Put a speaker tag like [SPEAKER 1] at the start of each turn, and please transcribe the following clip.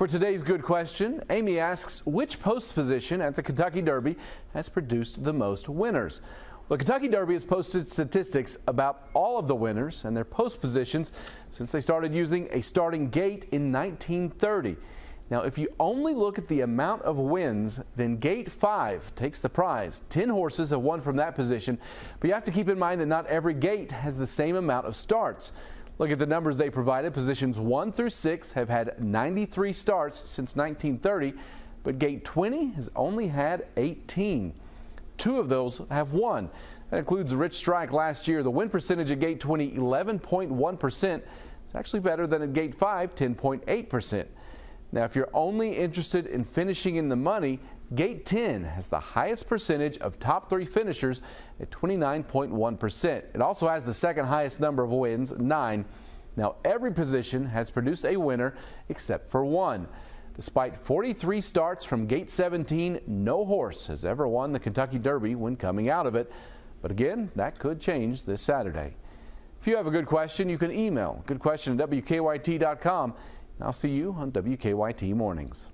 [SPEAKER 1] For today's good question, Amy asks, which post position at the Kentucky Derby has produced the most winners? The Kentucky Derby has posted statistics about all of the winners and their post positions since they started using a starting gate in 1930. Now, if you only look at the amount of wins, then Gate 5 takes the prize. 10 horses have won from that position, but you have to keep in mind that not every gate has the same amount of starts. Look at the numbers they provided. Positions 1 through 6 have had 93 starts since 1930, but Gate 20 has only had 18. 2 of those have won. That includes Rich Strike last year. The win percentage at Gate 20, 11.1%. It's actually better than at Gate 5, 10.8%. Now, if you're only interested in finishing in the money, Gate 10 has the highest percentage of top 3 finishers at 29.1%. It also has the second highest number of wins, 9. Now, every position has produced a winner except for one. Despite 43 starts from Gate 17, no horse has ever won the Kentucky Derby when coming out of it. But again, that could change this Saturday. If you have a good question, you can email goodquestion@wkyt.com. I'll see you on WKYT Mornings.